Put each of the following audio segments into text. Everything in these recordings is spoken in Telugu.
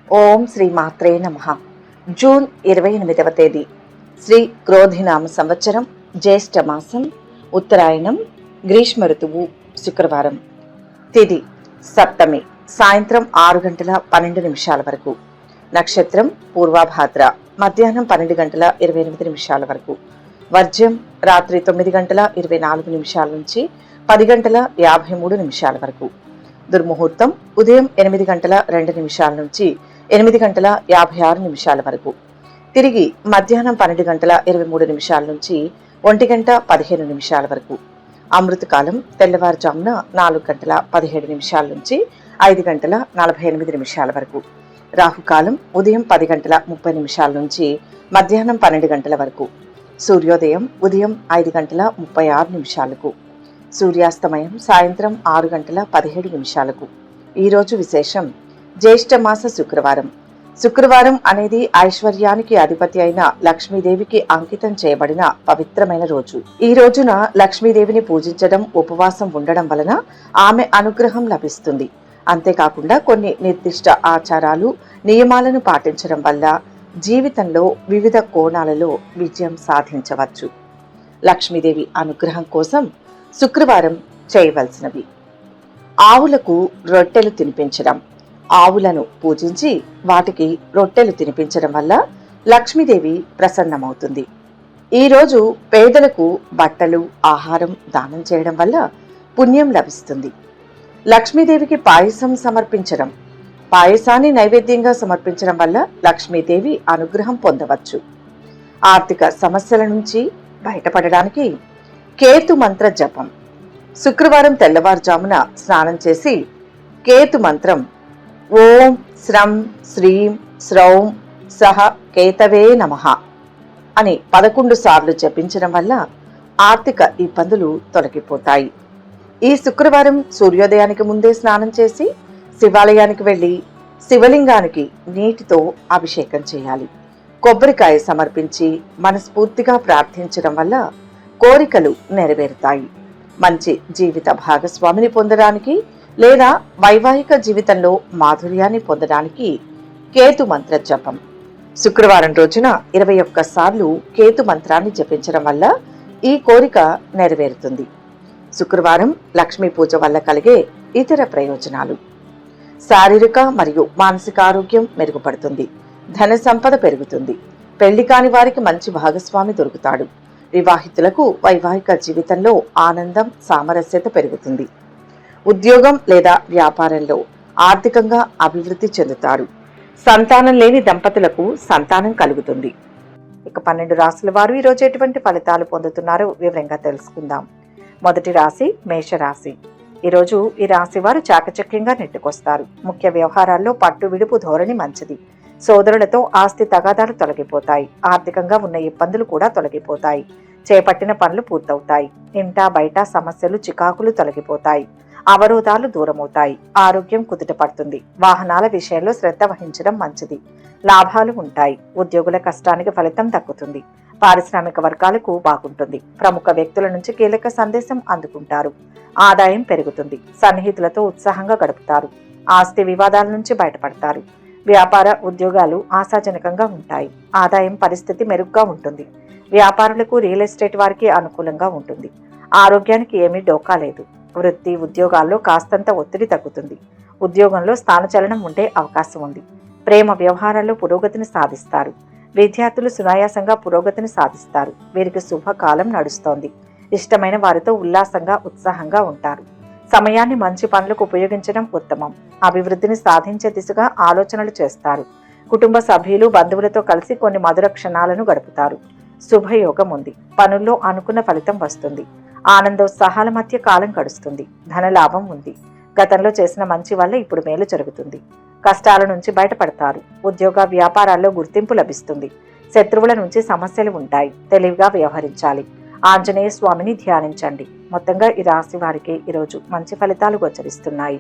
ఓం శ్రీ మాత్రే నమః. జూన్ 28వ తేదీ శ్రీ క్రోధినామ సంవత్సరం, జ్యేష్ఠ మాసం, ఉత్తరాయణం, గ్రీష్మ ఋతువు, శుక్రవారం. తిథి సప్తమి, సాయంత్రం 6:12 వరకు. నక్షత్రం పూర్వాభాద్ర, మధ్యాహ్నం 12:28 వరకు. వర్జ్యం రాత్రి 9:24 నుంచి 10:53 వరకు. దుర్ముహూర్తం ఉదయం 8:02 నుంచి 8:56 వరకు. తిరిగి మధ్యాహ్నం 12:23 నుంచి 1:15 వరకు. అమృతకాలం తెల్లవారుజామున 4:17 నుంచి 5:48 వరకు. రాహుకాలం ఉదయం 10:30 నుంచి మధ్యాహ్నం 12 వరకు. సూర్యోదయం ఉదయం 5:36. సూర్యాస్తమయం సాయంత్రం 6:17. ఈరోజు విశేషం జ్యేష్ఠమాస శుక్రవారం. శుక్రవారం అనేది ఐశ్వర్యానికి అధిపతి అయిన లక్ష్మీదేవికి అంకితం చేయబడిన పవిత్రమైన రోజు. ఈ రోజున లక్ష్మీదేవిని పూజించడం, ఉపవాసం ఉండడం వలన ఆమె అనుగ్రహం లభిస్తుంది. అంతేకాకుండా కొన్ని నిర్దిష్ట ఆచారాలు, నియమాలను పాటించడం వల్ల జీవితంలో వివిధ కోణాలలో విజయం సాధించవచ్చు. లక్ష్మీదేవి అనుగ్రహం కోసం శుక్రవారం చేయవలసినవి: ఆవులకు రొట్టెలు తినిపించడం. ఆవులను పూజించి వాటికి రొట్టెలు తినిపించడం వల్ల లక్ష్మీదేవి ప్రసన్నమవుతుంది. ఈరోజు పేదలకు బట్టలు, ఆహారం దానం చేయడం వల్ల పుణ్యం లభిస్తుంది. లక్ష్మీదేవికి పాయసం సమర్పించడం. పాయసాన్ని నైవేద్యంగా సమర్పించడం వల్ల లక్ష్మీదేవి అనుగ్రహం పొందవచ్చు. ఆర్థిక సమస్యల నుంచి బయటపడడానికి కేతు మంత్ర జపం. శుక్రవారం తెల్లవారుజామున స్నానం చేసి కేతు మంత్రం ఓం శ్రం శ్రీం శ్రౌం సహ కేతవే నమః అని 11 సార్లు జపించడం వల్ల ఆర్థిక ఇబ్బందులు తొలగిపోతాయి. ఈ శుక్రవారం సూర్యోదయానికి ముందే స్నానం చేసి శివాలయానికి వెళ్లి శివలింగానికి నీటితో అభిషేకం చేయాలి. కొబ్బరికాయ సమర్పించి మనస్ఫూర్తిగా ప్రార్థించడం వల్ల కోరికలు నెరవేరుతాయి. మంచి జీవిత భాగస్వామిని పొందడానికి లేదా వైవాహిక జీవితంలో మాధుర్యాన్ని పొందడానికి కేతు మంత్ర జపం. శుక్రవారం రోజున 21 సార్లు కేతు మంత్రాన్ని జపించడం వల్ల ఈ కోరిక నెరవేరుతుంది. శుక్రవారం లక్ష్మీ పూజ వల్ల కలిగే ఇతర ప్రయోజనాలు: శారీరక మరియు మానసిక ఆరోగ్యం మెరుగుపడుతుంది. ధన సంపద పెరుగుతుంది. పెళ్లి కాని వారికి మంచి భాగస్వామి దొరుకుతాడు. వివాహితులకు వైవాహిక జీవితంలో ఆనందం, సామరస్యత పెరుగుతుంది. ఉద్యోగం లేదా వ్యాపారంలో ఆర్థికంగా అభివృద్ధి చెందుతారు. సంతానం లేని దంపతులకు సంతానం కలుగుతుంది. ఇక 12 రాశుల వారు ఈరోజు ఎటువంటి ఫలితాలు పొందుతున్నారో వివరంగా తెలుసుకుందాం. మొదటి రాశి మేషరాశి. ఈరోజు ఈ రాశి వారు చాకచక్యంగా నెట్టుకొస్తారు. ముఖ్య వ్యవహారాల్లో పట్టు విడుపు ధోరణి మంచిది. సోదరులతో ఆస్తి తగాదాలు తొలగిపోతాయి. ఆర్థికంగా ఉన్న ఇబ్బందులు కూడా తొలగిపోతాయి. చేపట్టిన పనులు పూర్తవుతాయి. ఇంటా బయట సమస్యలు, చికాకులు తొలగిపోతాయి. అవరోధాలు దూరమవుతాయి. ఆరోగ్యం కుదుటపడుతుంది. వాహనాల విషయంలో శ్రద్ధ వహించడం మంచిది. లాభాలు ఉంటాయి. ఉద్యోగుల కష్టానికి ఫలితం దక్కుతుంది. పారిశ్రామిక వర్గాలకు బాగుంటుంది. ప్రముఖ వ్యక్తుల నుంచి కీలక సందేశం అందుకుంటారు. ఆదాయం పెరుగుతుంది. సన్నిహితులతో ఉత్సాహంగా గడుపుతారు. ఆస్తి వివాదాల నుంచి బయటపడతారు. వ్యాపార ఉద్యోగాలు ఆశాజనకంగా ఉంటాయి. ఆదాయం పరిస్థితి మెరుగ్గా ఉంటుంది. వ్యాపారులకు, రియల్ ఎస్టేట్ వారికి అనుకూలంగా ఉంటుంది. ఆరోగ్యానికి ఏమీ డోకా లేదు. వృత్తి ఉద్యోగాల్లో కాస్తంత ఒత్తిడి తగ్గుతుంది. ఉద్యోగంలో స్థానచలనం ఉండే అవకాశం ఉంది. ప్రేమ వ్యవహారాల్లో పురోగతిని సాధిస్తారు. విద్యార్థులు సునాయాసంగా పురోగతిని సాధిస్తారు. వీరికి శుభకాలం నడుస్తోంది. ఇష్టమైన వారితో ఉల్లాసంగా, ఉత్సాహంగా ఉంటారు. సమయాన్ని మంచి పనులకు ఉపయోగించడం ఉత్తమం. అభివృద్ధిని సాధించే దిశగా ఆలోచనలు చేస్తారు. కుటుంబ సభ్యులు, బంధువులతో కలిసి కొన్ని మధుర క్షణాలను గడుపుతారు. శుభయోగం ఉంది. పనుల్లో అనుకున్న ఫలితం వస్తుంది. ఆనందోత్సాహాల మధ్య కాలం గడుస్తుంది. ధనలాభం ఉంది. గతంలో చేసిన మంచి వల్ల ఇప్పుడు మేలు జరుగుతుంది. కష్టాల నుంచి బయటపడతారు. ఉద్యోగ వ్యాపారాల్లో గుర్తింపు లభిస్తుంది. శత్రువుల నుంచి సమస్యలు ఉంటాయి. తెలివిగా వ్యవహరించాలి. ఆంజనేయ స్వామిని ధ్యానించండి. మొత్తంగా ఈ రాశి వారికి ఈరోజు మంచి ఫలితాలు గోచరిస్తున్నాయి.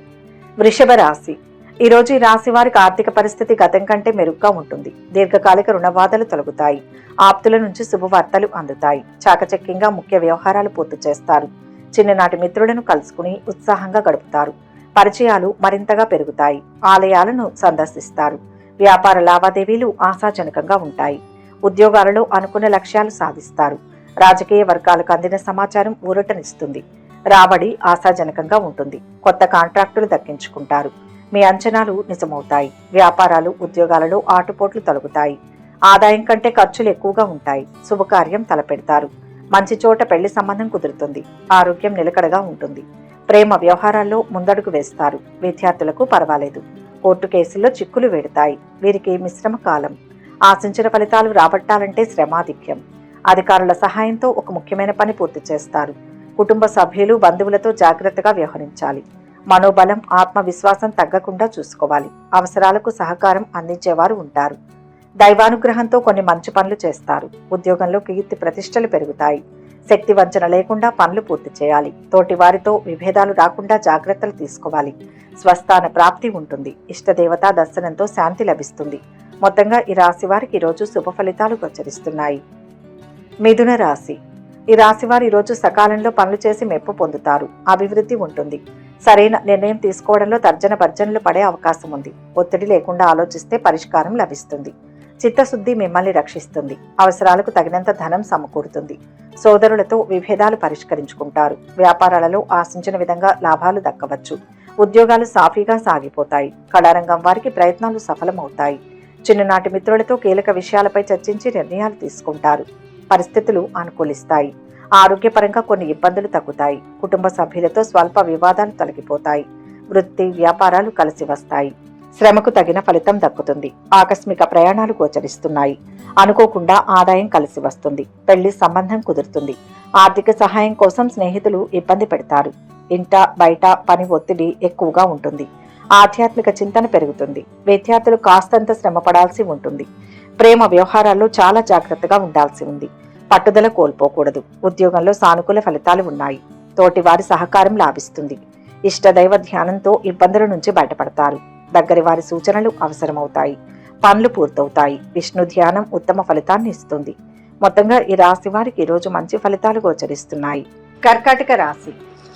వృషభ రాశి. ఈరోజు ఈ రాశి వారికి ఆర్థిక పరిస్థితి గతం కంటే మెరుగ్గా ఉంటుంది. దీర్ఘకాలిక రుణబాధలు తొలగుతాయి. ఆప్తుల నుంచి శుభవార్తలు అందుతాయి. చాకచక్యంగా ముఖ్య వ్యవహారాలు పూర్తి చేస్తారు. చిన్ననాటి మిత్రులను కలుసుకుని ఉత్సాహంగా గడుపుతారు. పరిచయాలు మరింతగా పెరుగుతాయి. ఆలయాలను సందర్శిస్తారు. వ్యాపార లావాదేవీలు ఆశాజనకంగా ఉంటాయి. ఉద్యోగాలలో అనుకున్న లక్ష్యాలు సాధిస్తారు. రాజకీయ వర్గాలకు అందిన సమాచారం ఊరటనిస్తుంది. రాబడి ఆశాజనకంగా ఉంటుంది. కొత్త కాంట్రాక్టులు దక్కించుకుంటారు. మీ అంచనాలు నిజమవుతాయి. వ్యాపారాలు ఉద్యోగాలలో ఆటుపోట్లు తొలగుతాయి. ఆదాయం కంటే ఖర్చులు ఎక్కువగా ఉంటాయి. శుభకార్యం తలపెడతారు. మంచి చోట పెళ్లి సంబంధం కుదురుతుంది. ఆరోగ్యం నిలకడగా ఉంటుంది. ప్రేమ వ్యవహారాల్లో ముందడుగు వేస్తారు. విద్యార్థులకు పర్వాలేదు. కోర్టు కేసుల్లో చిక్కులు వేడుతాయి. వీరికి మిశ్రమ కాలం. ఆశించిన ఫలితాలు రాబట్టాలంటే శ్రమాధిక్యం. అధికారుల సహాయంతో ఒక ముఖ్యమైన పని పూర్తి చేస్తారు. కుటుంబ సభ్యులు బంధువులతో జాగ్రత్తగా వ్యవహరించాలి. మనోబలం ఆత్మవిశ్వాసం తగ్గకుండా చూసుకోవాలి. అవసరాలకు సహకారం అందించేవారు ఉంటారు. దైవానుగ్రహంతో కొన్ని మంచి పనులు చేస్తారు. ఉద్యోగంలో కీర్తి ప్రతిష్టలు పెరుగుతాయి. శక్తి వంచన లేకుండా పనులు పూర్తి చేయాలి. తోటి వారితో విభేదాలు రాకుండా జాగ్రత్తలు తీసుకోవాలి. స్వస్థాన ప్రాప్తి ఉంటుంది. ఇష్టదేవతా దర్శనంతో శాంతి లభిస్తుంది. మొత్తంగా ఈ రాశి వారికి ఈరోజు శుభ ఫలితాలు గోచరిస్తున్నాయి. మిథున రాశి. ఈ రాశివారు ఈరోజు సకాలంలో పనులు చేసి మెప్పు పొందుతారు. అభివృద్ధి ఉంటుంది. సరైన నిర్ణయం తీసుకోవడంలో తర్జన భర్జనలు పడే అవకాశం ఉంది. ఒత్తిడి లేకుండా ఆలోచిస్తే పరిష్కారం లభిస్తుంది. చిత్తశుద్ధి మిమ్మల్ని రక్షిస్తుంది. అవసరాలకు తగినంత ధనం సమకూరుతుంది. సోదరులతో విభేదాలు పరిష్కరించుకుంటారు. వ్యాపారాలలో ఆశించిన విధంగా లాభాలు దక్కవచ్చు. ఉద్యోగాలు సాఫీగా సాగిపోతాయి. కళారంగం వారికి ప్రయత్నాలు సఫలమవుతాయి. చిన్ననాటి మిత్రులతో కీలక విషయాలపై చర్చించి నిర్ణయాలు తీసుకుంటారు. పరిస్థితులు అనుకూలిస్తాయి. ఆరోగ్యపరంగా కొన్ని ఇబ్బందులు తగ్గుతాయి. కుటుంబ సభ్యులతో స్వల్ప వివాదాలు తొలగిపోతాయి. వృత్తి వ్యాపారాలు కలిసి వస్తాయి. శ్రమకు తగిన ఫలితం దక్కుతుంది. ఆకస్మిక ప్రయాణాలు గోచరిస్తున్నాయి. అనుకోకుండా ఆదాయం కలిసి వస్తుంది. పెళ్లి సంబంధం కుదురుతుంది. ఆర్థిక సహాయం కోసం స్నేహితులు ఇబ్బంది పెడతారు. ఇంట బయట పని ఒత్తిడి ఎక్కువగా ఉంటుంది. ఆధ్యాత్మిక చింతన పెరుగుతుంది. విద్యార్థులు కాస్తంత శ్రమ పడాల్సి ఉంటుంది. ప్రేమ వ్యవహారాల్లో చాలా జాగ్రత్తగా ఉండాల్సి ఉంది. పట్టుదల కోల్పోకూడదు. ఉద్యోగంలో సానుకూల ఫలితాలు ఉన్నాయి. తోటివారి సహకారం లాభిస్తుంది. ఇష్టదైవ ధ్యానంతో ఇబ్బందుల నుంచి బయటపడతారు. దగ్గరి వారి సూచనలు అవసరమవుతాయి. పనులు పూర్తవుతాయి. విష్ణు ధ్యానం ఉత్తమ ఫలితాన్ని ఇస్తుంది. మొత్తంగా ఈ రాశి వారికి ఈరోజు మంచి ఫలితాలు గోచరిస్తున్నాయి. కర్కాటక రాశి.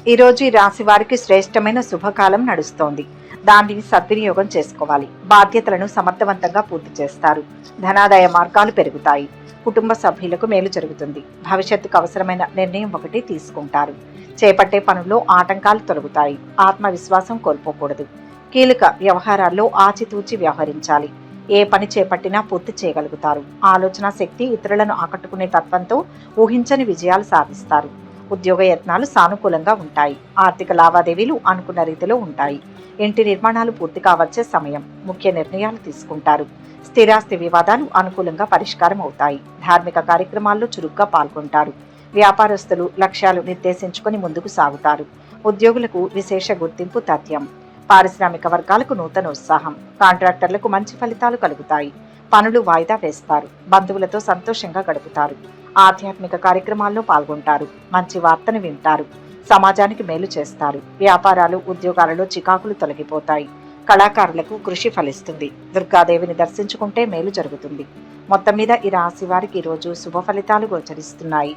ఈరోజు ఈ రాశి వారికి శ్రేష్టమైన శుభకాలం నడుస్తోంది. దాన్ని సద్వినియోగం చేసుకోవాలి. బాధ్యతలను సమర్థవంతంగా పూర్తి చేస్తారు. ధనాదాయ మార్గాలు పెరుగుతాయి. కుటుంబ సభ్యులకు మేలు జరుగుతుంది. భవిష్యత్తుకు అవసరమైన నిర్ణయం ఒకటి తీసుకుంటారు. చేపట్టే పనుల్లో ఆటంకాలు తొలగుతాయి. ఆత్మవిశ్వాసం కోల్పోకూడదు. కీలక వ్యవహారాల్లో ఆచితూచి వ్యవహరించాలి. ఏ పని చేపట్టినా పూర్తి చేయగలుగుతారు. ఆలోచన శక్తి ఇతరులను ఆకట్టుకునే తత్వంతో ఊహించని విజయాలు సాధిస్తారు. ఉద్యోగ యత్నాలు సానుకూలంగా ఉంటాయి. ఆర్థిక లావాదేవీలు అనుకున్న రీతిలో ఉంటాయి. ఇంటి నిర్మాణాలు పూర్తి కావచ్చే సమయం. ముఖ్య నిర్ణయాలు తీసుకుంటారు. స్థిరాస్తి వివాదాలు అనుకూలంగా పరిష్కారం అవుతాయి. ధార్మిక కార్యక్రమాల్లో చురుగ్గా పాల్గొంటారు. వ్యాపారస్తులు లక్ష్యాలు నిర్దేశించుకొని ముందుకు సాగుతారు. ఉద్యోగులకు విశేష గుర్తింపు తథ్యం. పారిశ్రామిక వర్గాలకు నూతన ఉత్సాహం. కాంట్రాక్టర్లకు మంచి ఫలితాలు కలుగుతాయి. పనులు వాయిదా వేస్తారు. బంధువులతో సంతోషంగా గడుపుతారు. ఆధ్యాత్మిక కార్యక్రమాల్లో పాల్గొంటారు. మంచి వార్తను వింటారు. సమాజానికి మేలు చేస్తారు. వ్యాపారాలు ఉద్యోగాలలో చికాకులు తొలగిపోతాయి. కళాకారులకు కృషి ఫలిస్తుంది. దుర్గాదేవిని దర్శించుకుంటే మేలు జరుగుతుంది. మొత్తం మీద ఈ రాశి వారికి ఈరోజు శుభ ఫలితాలు గోచరిస్తున్నాయి.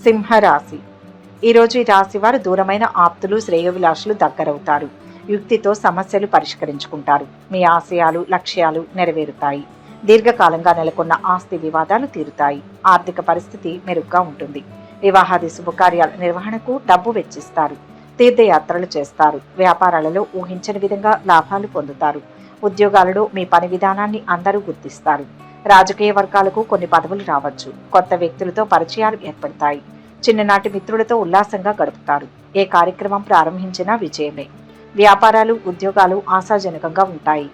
సింహరాశి. ఈరోజు ఈ రాశి వారు దూరమైన ఆప్తులు శ్రేయోభిలాషులు దగ్గరవుతారు. యుక్తితో సమస్యలు పరిష్కరించుకుంటారు. మీ ఆశయాలు లక్ష్యాలు నెరవేరుతాయి. దీర్ఘకాలంగా నెలకొన్న ఆస్తి వివాదాలు తీరుతాయి. ఆర్థిక పరిస్థితి మెరుగ్గా ఉంటుంది. వివాహాది శుభకార్యాల నిర్వహణకు డబ్బు వెచ్చిస్తారు. తీర్థయాత్రలు చేస్తారు. వ్యాపారాలలో ఊహించని విధంగా లాభాలు పొందుతారు. ఉద్యోగాలలో మీ పని విధానాన్ని అందరూ గుర్తిస్తారు. రాజకీయ వర్గాలకు కొన్ని పదవులు రావచ్చు. కొత్త వ్యక్తులతో పరిచయాలు ఏర్పడతాయి. చిన్ననాటి మిత్రులతో ఉల్లాసంగా గడుపుతారు. ఏ కార్యక్రమం ప్రారంభించినా విజయమే. వ్యాపారాలు ఉద్యోగాలు ఆశాజనకంగా ఉంటాయి.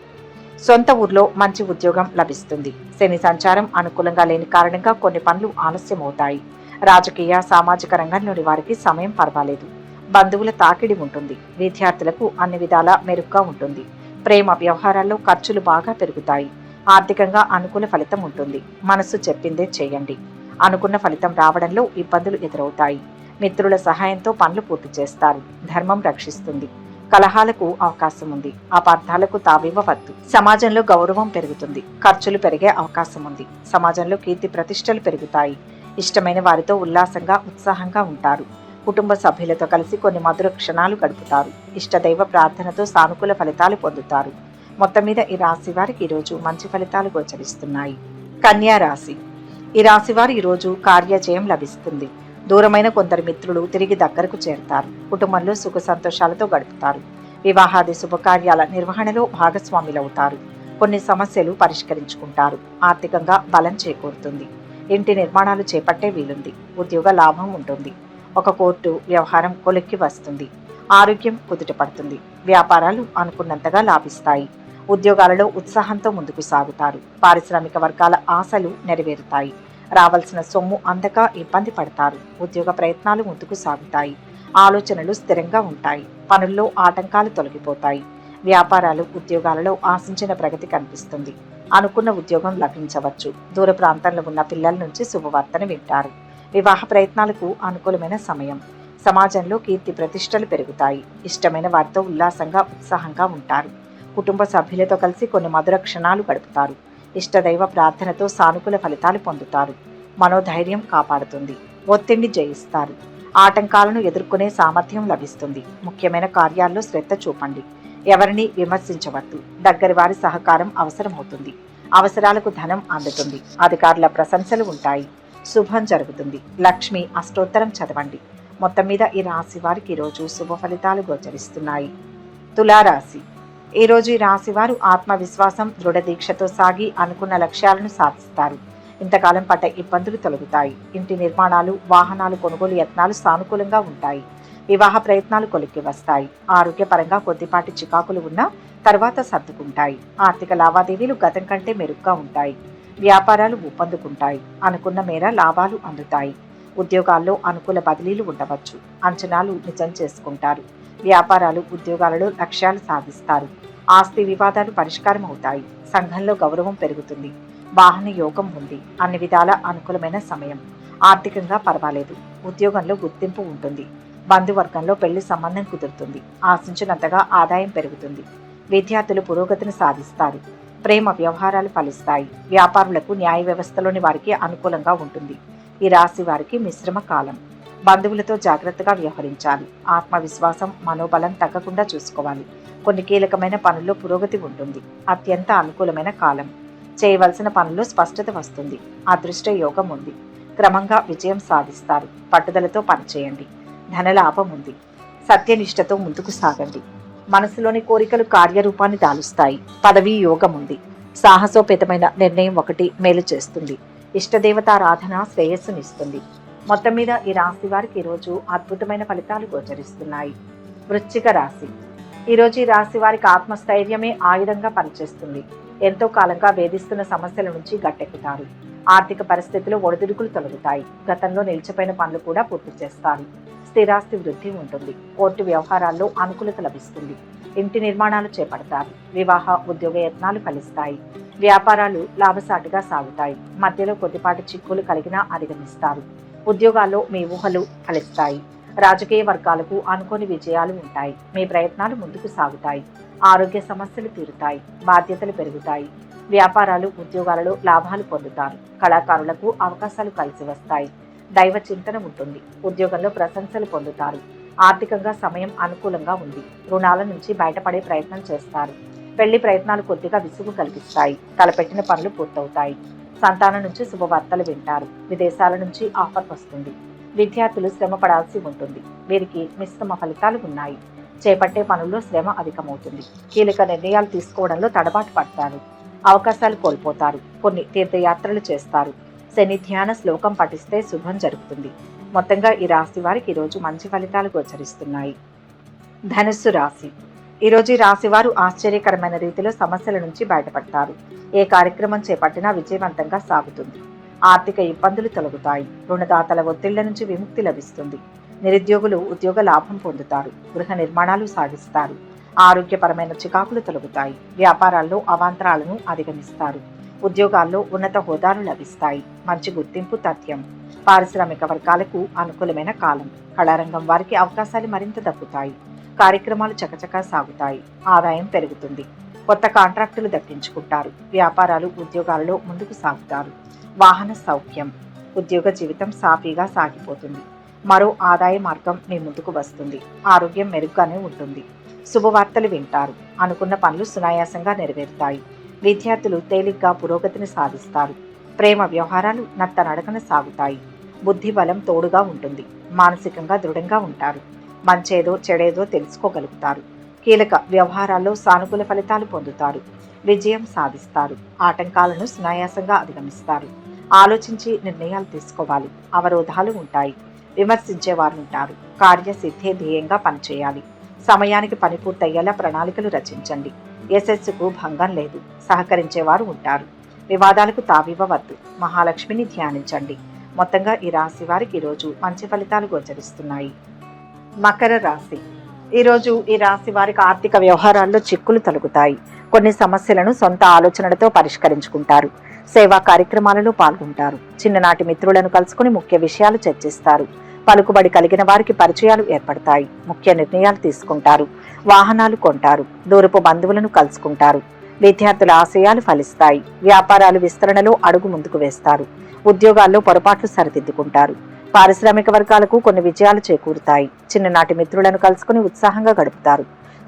సొంత ఊర్లో మంచి ఉద్యోగం లభిస్తుంది. శని సంచారం అనుకూలంగా లేని కారణంగా కొన్ని పనులు ఆలస్యమవుతాయి. రాజకీయ సామాజిక రంగంలోని వారికి సమయం పర్వాలేదు. బంధువుల తాకిడి ఉంటుంది. విద్యార్థులకు అన్ని విధాలా మెరుగ్గా ఉంటుంది. ప్రేమ వ్యవహారాల్లో ఖర్చులు బాగా పెరుగుతాయి. ఆర్థికంగా అనుకూల ఫలితం ఉంటుంది. మనసు చెప్పిందే చేయండి. అనుకున్న ఫలితం రావడంలో ఇబ్బందులు ఎదురవుతాయి. మిత్రుల సహాయంతో పనులు పూర్తి చేస్తారు. ధర్మం రక్షిస్తుంది. కలహాలకు అవకాశం ఉంది. అపార్థాలకు తావివ్వవద్దు. సమాజంలో గౌరవం పెరుగుతుంది. ఖర్చులు పెరిగే అవకాశం ఉంది. సమాజంలో కీర్తి ప్రతిష్టలు పెరుగుతాయి. ఇష్టమైన వారితో ఉల్లాసంగా ఉత్సాహంగా ఉంటారు. కుటుంబ సభ్యులతో కలిసి కొన్ని మధుర క్షణాలు గడుపుతారు. ఇష్టదైవ ప్రార్థనతో సానుకూల ఫలితాలు పొందుతారు. మొత్తం మీద ఈ రాశి వారికి ఈరోజు మంచి ఫలితాలు గోచరిస్తున్నాయి. కన్యా రాశి. ఈ రాశి వారు ఈరోజు కార్యజయం లభిస్తుంది. దూరమైన కొందరు మిత్రులు తిరిగి దగ్గరకు చేరుతారు. కుటుంబంలో సుఖ సంతోషాలతో గడుపుతారు. వివాహాది శుభకార్యాల నిర్వహణలో భాగస్వాములవుతారు. కొన్ని సమస్యలు పరిష్కరించుకుంటారు. ఆర్థికంగా బలం చేకూరుతుంది. ఇంటి నిర్మాణాలు చేపట్టే వీలుంది. ఉద్యోగ లాభం ఉంటుంది. ఒక కోర్టు వ్యవహారం కొలిక్కి వస్తుంది. ఆరోగ్యం కుదుటపడుతుంది. వ్యాపారాలు అనుకున్నంతగా లాభిస్తాయి. ఉద్యోగాలలో ఉత్సాహంతో ముందుకు సాగుతారు. పారిశ్రామిక వర్గాల ఆశలు నెరవేరుతాయి. రావాల్సిన సొమ్ము అందక ఇబ్బంది పడతారు. ఉద్యోగ ప్రయత్నాలు ముందుకు సాగుతాయి. ఆలోచనలు స్థిరంగా ఉంటాయి. పనుల్లో ఆటంకాలు తొలగిపోతాయి. వ్యాపారాలు ఉద్యోగాలలో ఆశించిన ప్రగతి కనిపిస్తుంది. అనుకున్న ఉద్యోగం లభించవచ్చు. దూర ప్రాంతంలో ఉన్న పిల్లల నుంచి శుభవార్తను వింటారు. వివాహ ప్రయత్నాలకు అనుకూలమైన సమయం. సమాజంలో కీర్తి ప్రతిష్టలు పెరుగుతాయి. ఇష్టమైన వారితో ఉల్లాసంగా ఉత్సాహంగా ఉంటారు. కుటుంబ సభ్యులతో కలిసి కొన్ని మధుర క్షణాలు గడుపుతారు. ఇష్టదైవ ప్రార్థనతో సానుకూల ఫలితాలు పొందుతారు. మనోధైర్యం కాపాడుతుంది. ఒత్తిడిని జయిస్తారు. ఆటంకాలను ఎదుర్కొనే సామర్థ్యం లభిస్తుంది. ముఖ్యమైన కార్యాల్లో శ్రద్ధ చూపండి. ఎవరిని విమర్శించవద్దు. దగ్గరి వారి సహకారం అవసరమవుతుంది. అవసరాలకు ధనం అందుతుంది. అధికారుల ప్రశంసలు ఉంటాయి. శుభం జరుగుతుంది. లక్ష్మి అష్టోత్తరం చదవండి. మొత్తం మీద ఈ రాశి వారికి ఈరోజు శుభ ఫలితాలు గోచరిస్తున్నాయి. తులారాశి. ఈరోజు ఈ రాశి వారు ఆత్మవిశ్వాసం దృఢ దీక్షతో సాగి అనుకున్న లక్ష్యాలను సాధిస్తారు. ఇంతకాలం పడ్డ ఇబ్బందులు తొలగుతాయి. ఇంటి నిర్మాణాలు వాహనాలు కొనుగోలు యత్నాలు సానుకూలంగా ఉంటాయి. వివాహ ప్రయత్నాలు కొలిక్కి వస్తాయి. ఆరోగ్యపరంగా కొద్దిపాటి చికాకులు ఉన్నా తర్వాత సర్దుకుంటాయి. ఆర్థిక లావాదేవీలు గతం కంటే మెరుగ్గా ఉంటాయి. వ్యాపారాలు ఊపందుకుంటాయి. అనుకున్న మేర లాభాలు అందుతాయి. ఉద్యోగాల్లో అనుకూల బదిలీలు ఉండవచ్చు. అంచనాలు నిజం చేసుకుంటారు. వ్యాపారాలు ఉద్యోగాలలో లక్ష్యాలు సాధిస్తారు. ఆస్తి వివాదాలు పరిష్కారం అవుతాయి. సంఘంలో గౌరవం పెరుగుతుంది. వాహన యోగం ఉంది. అన్ని విధాల అనుకూలమైన సమయం. ఆర్థికంగా పర్వాలేదు. ఉద్యోగంలో గుర్తింపు ఉంటుంది. బంధువర్గంలో పెళ్లి సంబంధం కుదురుతుంది. ఆశించినంతగా ఆదాయం పెరుగుతుంది. విద్యార్థులు పురోగతిని సాధిస్తారు. ప్రేమ వ్యవహారాలు ఫలిస్తాయి. వ్యాపారులకు న్యాయ వ్యవస్థలోని వారికి అనుకూలంగా ఉంటుంది. ఈ రాశి వారికి మిశ్రమ కాలం. బంధువులతో జాగ్రత్తగా వ్యవహరించాలి. ఆత్మవిశ్వాసం మనోబలం తగ్గకుండా చూసుకోవాలి. కొన్ని కీలకమైన పనుల్లో పురోగతి ఉంటుంది. అత్యంత అనుకూలమైన కాలం. చేయవలసిన పనుల్లో స్పష్టత వస్తుంది. అదృష్ట యోగం ఉంది. క్రమంగా విజయం సాధిస్తారు. పట్టుదలతో పనిచేయండి. ధనలాభం ఉంది. సత్యనిష్టతో ముందుకు సాగండి. మనసులోని కోరికలు కార్యరూపాన్ని దాలుస్తాయి. పదవీ యోగం ఉంది. సాహసోపేతమైన నిర్ణయం ఒకటి మేలు చేస్తుంది. ఇష్టదేవతారాధన శ్రేయస్సునిస్తుంది. మొత్తం మీద ఈ రాశి వారికి ఈరోజు అద్భుతమైన ఫలితాలు గోచరిస్తున్నాయి. వృశ్చిక రాశి. ఈరోజు ఈ రాశి వారికి ఆత్మస్థైర్యమే ఆయుధంగా పనిచేస్తుంది. ఎంతో కాలంగా వేధిస్తున్న సమస్యల నుంచి గట్టెక్కుతారు. ఆర్థిక పరిస్థితులు ఒడిదుడుకులు తొలగుతాయి. గతంలో నిలిచిపోయిన పనులు కూడా పూర్తి చేస్తారు. స్థిరాస్తి వృద్ధి ఉంటుంది. కోర్టు వ్యవహారాల్లో అనుకూలత లభిస్తుంది. ఇంటి నిర్మాణాలు చేపడతారు. వివాహ ఉద్యోగ యత్నాలు ఫలిస్తాయి. వ్యాపారాలు లాభసాటిగా సాగుతాయి. మధ్యలో కొద్దిపాటి చిక్కులు కలిగినా అధిగమిస్తారు. ఉద్యోగాల్లో మీ ఊహలు ఫలిస్తాయి. రాజకీయ వర్గాలకు అనుకోని విజయాలు ఉంటాయి. మీ ప్రయత్నాలు ముందుకు సాగుతాయి. ఆరోగ్య సమస్యలు తీరుతాయి. బాధ్యతలు పెరుగుతాయి. వ్యాపారాలు ఉద్యోగాలలో లాభాలు పొందుతారు. కళాకారులకు అవకాశాలు కలిసి వస్తాయి. దైవ చింతన ఉంటుంది. ఉద్యోగంలో ప్రశంసలు పొందుతారు. ఆర్థికంగా సమయం అనుకూలంగా ఉంది. రుణాల నుంచి బయటపడే ప్రయత్నం చేస్తారు. పెళ్లి ప్రయత్నాలు కొద్దిగా విసుగు కలిగిస్తాయి. తలపెట్టిన పనులు పూర్తవుతాయి. సంతానం నుంచి శుభవార్తలు వింటారు. విదేశాల నుంచి ఆఫర్ వస్తుంది. విద్యార్థులు శ్రమ పడాల్సి ఉంటుంది. వీరికి మిశ్రమ ఫలితాలు ఉన్నాయి. చేపట్టే పనుల్లో శ్రమ అధికమవుతుంది. కీలక నిర్ణయాలు తీసుకోవడంలో తడబాటు పడతారు. అవకాశాలు కోల్పోతారు. కొన్ని తీర్థయాత్రలు చేస్తారు. శని ధ్యాన శ్లోకం పఠిస్తే శుభం జరుగుతుంది. మొత్తంగా ఈ రాశి వారికి ఈరోజు మంచి ఫలితాలు గోచరిస్తున్నాయి. ధనుస్సు రాశి. ఈరోజు ఈ రాశి వారు ఆశ్చర్యకరమైన రీతిలో సమస్యల నుంచి బయటపడతారు. ఏ కార్యక్రమం చేపట్టినా విజయవంతంగా సాగుతుంది. ఆర్థిక ఇబ్బందులు తొలగుతాయి. రుణదాతల ఒత్తిళ్ల నుంచి విముక్తి లభిస్తుంది. నిరుద్యోగులు ఉద్యోగ లాభం పొందుతారు. గృహ నిర్మాణాలు సాగిస్తారు. ఆరోగ్యపరమైన చికాకులు తొలగుతాయి. వ్యాపారాల్లో అవాంతరాలను అధిగమిస్తారు. ఉద్యోగాల్లో ఉన్నత హోదాలు లభిస్తాయి. మంచి గుర్తింపు తథ్యం. పారిశ్రామిక వర్గాలకు అనుకూలమైన కాలం. కళారంగం వారికి అవకాశాలు మరింత దక్కుతాయి. కార్యక్రమాలు చకచకా సాగుతాయి. ఆదాయం పెరుగుతుంది. కొత్త కాంట్రాక్టులు దక్కించుకుంటారు. వ్యాపారాలు ఉద్యోగాలలో ముందుకు సాగుతారు. వాహన సౌఖ్యం. ఉద్యోగ జీవితం సాఫీగా సాగిపోతుంది. మరో ఆదాయ మార్గం మీ ముందుకు వస్తుంది. ఆరోగ్యం మెరుగ్గానే ఉంటుంది. శుభవార్తలు వింటారు. అనుకున్న పనులు సునాయాసంగా నెరవేరుతాయి. విద్యార్థులు తేలిగ్గా పురోగతిని సాధిస్తారు. ప్రేమ వ్యవహారాలు నత్తనడకన సాగుతాయి. బుద్ధి బలం తోడుగా ఉంటుంది. మానసికంగా దృఢంగా ఉంటారు. మంచేదో చెడేదో తెలుసుకోగలుగుతారు. కీలక వ్యవహారాల్లో సానుకూల ఫలితాలు పొందుతారు. విజయం సాధిస్తారు. ఆటంకాలను సునాయాసంగా అధిగమిస్తారు. ఆలోచించి నిర్ణయాలు తీసుకోవాలి. అవరోధాలు ఉంటాయి. విమర్శించేవారుంటారు. కార్యసిద్ధే ధ్యేయంగా పనిచేయాలి. సమయానికి పని పూర్తయ్యేలా ప్రణాళికలు రచించండి. యశస్సుకు భంగం లేదు. సహకరించేవారు ఉంటారు. వివాదాలకు తావివ్వవద్దు. మహాలక్ష్మిని ధ్యానించండి. మొత్తంగా ఈ రాశి వారికి ఈరోజు మంచి ఫలితాలు గోచరిస్తున్నాయి. మకర రాశి. ఈరోజు ఈ రాశి వారికి ఆర్థిక వ్యవహారాల్లో చిక్కులు తొలగుతాయి. కొన్ని సమస్యలను సొంత ఆలోచనలతో పరిష్కరించుకుంటారు. సేవా కార్యక్రమాలలో పాల్గొంటారు. చిన్ననాటి మిత్రులను కలుసుకుని ముఖ్య విషయాలు చర్చిస్తారు. పలుకుబడి కలిగిన వారికి పరిచయాలు ఏర్పడతాయి. ముఖ్య నిర్ణయాలు తీసుకుంటారు. వాహనాలు కొంటారు. దూరపు బంధువులను కలుసుకుంటారు. విద్యార్థుల ఆశయాలు ఫలిస్తాయి. వ్యాపారాలు విస్తరణలో అడుగు ముందుకు వేస్తారు. ఉద్యోగాల్లో పొరపాట్లు సరిదిద్దుకుంటారు. పారిశ్రామిక వర్గాలకు కొన్ని విజయాలు చేకూరుతాయి. చిన్ననాటి మిత్రులను కలుసుకుని ఉత్సాహంగా గడుపుతారు.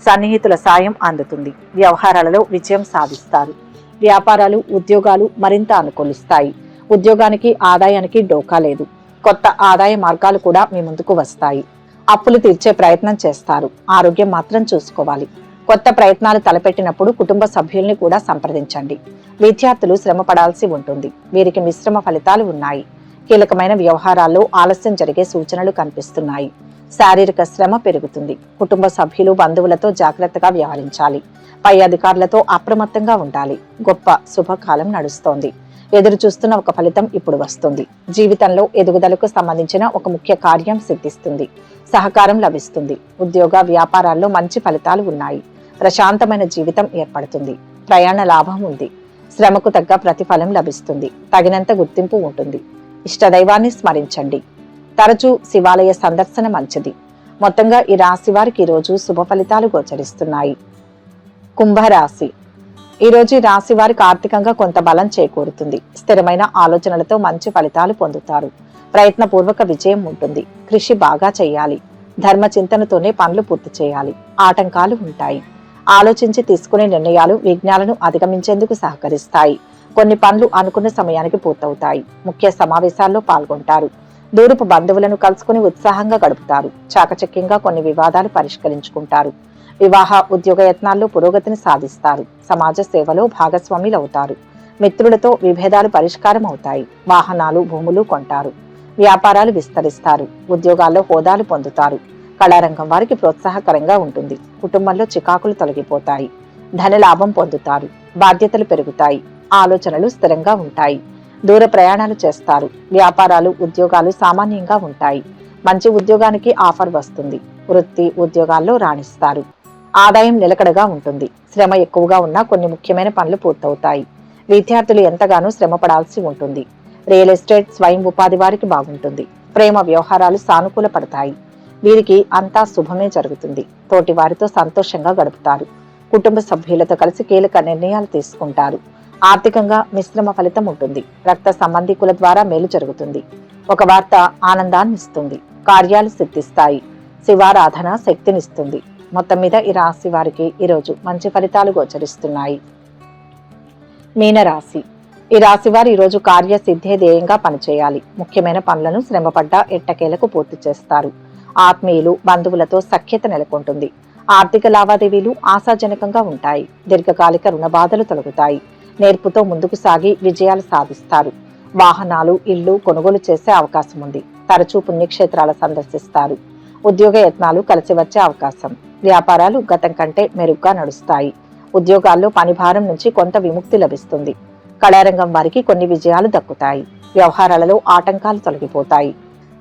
సన్నిహితుల సాయం అందుతుంది. వ్యవహారాలలో విజయం సాధిస్తారు. వ్యాపారాలు ఉద్యోగాలు మరింత అనుకూలిస్తాయి. ఉద్యోగానికి ఆదాయానికి డోకా లేదు. కొత్త ఆదాయ మార్గాలు కూడా మీ ముందుకు వస్తాయి. అప్పులు తీర్చే ప్రయత్నం చేస్తారు. ఆరోగ్యం మాత్రం చూసుకోవాలి. కొత్త ప్రయత్నాలు తలపెట్టినప్పుడు కుటుంబ సభ్యుల్ని కూడా సంప్రదించండి. విద్యార్థులు శ్రమ పడాల్సి ఉంటుంది. వీరికి మిశ్రమ ఫలితాలు ఉన్నాయి. కీలకమైన వ్యవహారాల్లో ఆలస్యం జరిగే సూచనలు కనిపిస్తున్నాయి. శారీరక శ్రమ పెరుగుతుంది. కుటుంబ సభ్యులు బంధువులతో జాగ్రత్తగా వ్యవహరించాలి. పై అధికారులతో అప్రమత్తంగా ఉండాలి. గొప్ప శుభకాలం నడుస్తోంది. ఎదురు చూస్తున్న ఒక ఫలితం ఇప్పుడు వస్తుంది. జీవితంలో ఎదుగుదలకు సంబంధించిన ఒక ముఖ్య కార్యం సిద్ధిస్తుంది. సహకారం లభిస్తుంది. ఉద్యోగ వ్యాపారాల్లో మంచి ఫలితాలు ఉన్నాయి. ప్రశాంతమైన జీవితం ఏర్పడుతుంది. ప్రయాణ లాభం ఉంది. శ్రమకు తగ్గ ప్రతిఫలం లభిస్తుంది. తగినంత గుర్తింపు ఉంటుంది. ఇష్టదైవాన్ని స్మరించండి. తరచూ శివాలయ సందర్శన మంచిది. మొత్తంగా ఈ రాశి వారికి ఈరోజు శుభ ఫలితాలు గోచరిస్తున్నాయి. కుంభరాశి. ఈరోజు ఈ రాశి వారికి ఆర్థికంగా కొంత బలం చేకూరుతుంది. స్థిరమైన ఆలోచనలతో మంచి ఫలితాలు పొందుతారు. ప్రయత్నపూర్వక విజయం ఉంటుంది. కృషి బాగా చేయాలి. ధర్మ చింతనతోనే పనులు పూర్తి చేయాలి. ఆటంకాలు ఉంటాయి. ఆలోచించి తీసుకునే నిర్ణయాలు విఘ్నాలను అధిగమించేందుకు సహకరిస్తాయి. కొన్ని పనులు అనుకున్న సమయానికి పూర్తవుతాయి. ముఖ్య సమావేశాల్లో పాల్గొంటారు. దూరపు బంధువులను కలుసుకుని ఉత్సాహంగా గడుపుతారు. చాకచక్యంగా కొన్ని వివాదాలు పరిష్కరించుకుంటారు. వివాహ ఉద్యోగ యత్నాల్లో పురోగతిని సాధిస్తారు. సమాజ సేవలో భాగస్వాములవుతారు. మిత్రులతో విభేదాలు పరిష్కారం అవుతాయి. వాహనాలు భూములు కొంటారు. వ్యాపారాలు విస్తరిస్తారు. ఉద్యోగాల్లో హోదాలు పొందుతారు. కళారంగం వారికి ప్రోత్సాహకరంగా ఉంటుంది. కుటుంబంలో చికాకులు తొలగిపోతాయి. ధన లాభం పొందుతారు. బాధ్యతలు పెరుగుతాయి. ఆలోచనలు స్థిరంగా ఉంటాయి. దూర ప్రయాణాలు చేస్తారు. వ్యాపారాలు ఉద్యోగాలు సామాన్యంగా ఉంటాయి. మంచి ఉద్యోగానికి ఆఫర్ వస్తుంది. వృత్తి ఉద్యోగాల్లో రాణిస్తారు. ఆదాయం నిలకడగా ఉంటుంది. శ్రమ ఎక్కువగా ఉన్నా కొన్ని ముఖ్యమైన పనులు పూర్తవుతాయి. విద్యార్థులు ఎంతగానో శ్రమ పడాల్సి ఉంటుంది. రియల్ ఎస్టేట్ స్వయం ఉపాధి వారికి బాగుంటుంది. ప్రేమ వ్యవహారాలు సానుకూల పడతాయి. వీరికి అంతా శుభమే జరుగుతుంది. తోటి వారితో సంతోషంగా గడుపుతారు. కుటుంబ సభ్యులతో కలిసి కీలక నిర్ణయాలు తీసుకుంటారు. ఆర్థికంగా మిశ్రమ ఫలితం ఉంటుంది. రక్త సంబంధికుల ద్వారా మేలు జరుగుతుంది. ఒక వార్త ఆనందాన్ని ఇస్తుంది. కార్యాలు సిద్ధిస్తాయి. శివారాధన శక్తినిస్తుంది. మొత్తం మీద ఈ రాశి వారికి ఈరోజు మంచి ఫలితాలు గోచరిస్తున్నాయి. మీనరాశి. ఈ రాశి వారు ఈరోజు కార్యసిద్ధే ధ్యేయంగా పనిచేయాలి. ముఖ్యమైన పనులను శ్రమపడ్డ ఎట్టకేలకు పూర్తి చేస్తారు. ఆత్మీయులు బంధువులతో సఖ్యత నెలకొంటుంది. ఆర్థిక లావాదేవీలు ఆశాజనకంగా ఉంటాయి. దీర్ఘకాలిక రుణ బాధలు తొలగుతాయి. నేర్పుతో ముందుకు సాగి విజయాలు సాధిస్తారు. వాహనాలు ఇళ్లు కొనుగోలు చేసే అవకాశం ఉంది. తరచూ పుణ్యక్షేత్రాల సందర్శిస్తారు. ఉద్యోగ యత్నాలు కలిసి వచ్చే అవకాశం. వ్యాపారాలు గతం కంటే మెరుగ్గా నడుస్తాయి. ఉద్యోగాల్లో పనిభారం నుంచి కొంత విముక్తి లభిస్తుంది. కళారంగం వారికి కొన్ని విజయాలు దక్కుతాయి. వ్యవహారాలలో ఆటంకాలు తొలగిపోతాయి.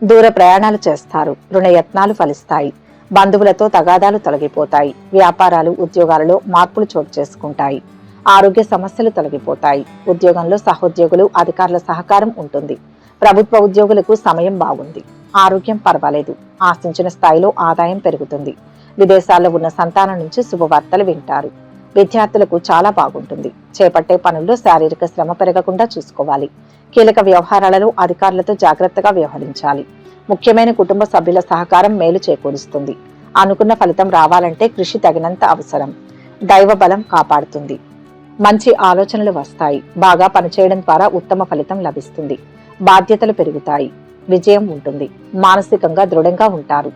దూర ప్రయాణాలు చేస్తారు. రుణ యత్నాలు ఫలిస్తాయి. బంధువులతో తగాదాలు తొలగిపోతాయి. వ్యాపారాలు ఉద్యోగాలలో మార్పులు చోటు చేసుకుంటాయి. ఆరోగ్య సమస్యలు తొలగిపోతాయి. ఉద్యోగంలో సహోద్యోగులు అధికారుల సహకారం ఉంటుంది. ప్రభుత్వ ఉద్యోగులకు సమయం బాగుంది. ఆరోగ్యం పర్వాలేదు. ఆశించిన స్థాయిలో ఆదాయం పెరుగుతుంది. విదేశాల్లో ఉన్న సంతానం నుంచి శుభవార్తలు వింటారు. విద్యార్థులకు చాలా బాగుంటుంది. చేపట్టే పనుల్లో శారీరక శ్రమ పెరగకుండా చూసుకోవాలి. కీలక వ్యవహారాలలో అధికారులతో జాగ్రత్తగా వ్యవహరించాలి. ముఖ్యమైన కుటుంబ సభ్యుల సహకారం మేలు చేకూరుస్తుంది. అనుకున్న ఫలితం రావాలంటే కృషి తగినంత అవసరం. దైవ బలం కాపాడుతుంది. మంచి ఆలోచనలు వస్తాయి. బాగా పనిచేయడం ద్వారా ఉత్తమ ఫలితం లభిస్తుంది. బాధ్యతలు పెరుగుతాయి. విజయం ఉంటుంది. మానసికంగా దృఢంగా ఉంటారు.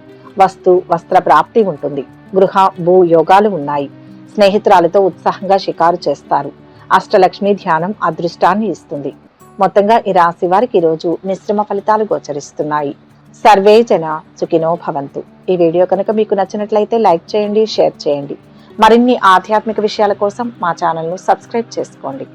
వస్త్ర ప్రాప్తి ఉంటుంది. గృహ భూ యోగాలు ఉన్నాయి. స్నేహితురాలతో ఉత్సాహంగా షికారు చేస్తారు. అష్టలక్ష్మి ధ్యానం అదృష్టాన్ని ఇస్తుంది. మొత్తంగా ఈ రాశి వారికి ఈరోజు మిశ్రమ ఫలితాలు గోచరిస్తున్నాయి. సర్వే జన సుఖినో భవంతు. ఈ వీడియో కనుక మీకు నచ్చినట్లయితే లైక్ చేయండి, షేర్ చేయండి. మరిన్ని ఆధ్యాత్మిక విషయాల కోసం మా ఛానల్ను సబ్స్క్రైబ్ చేసుకోండి.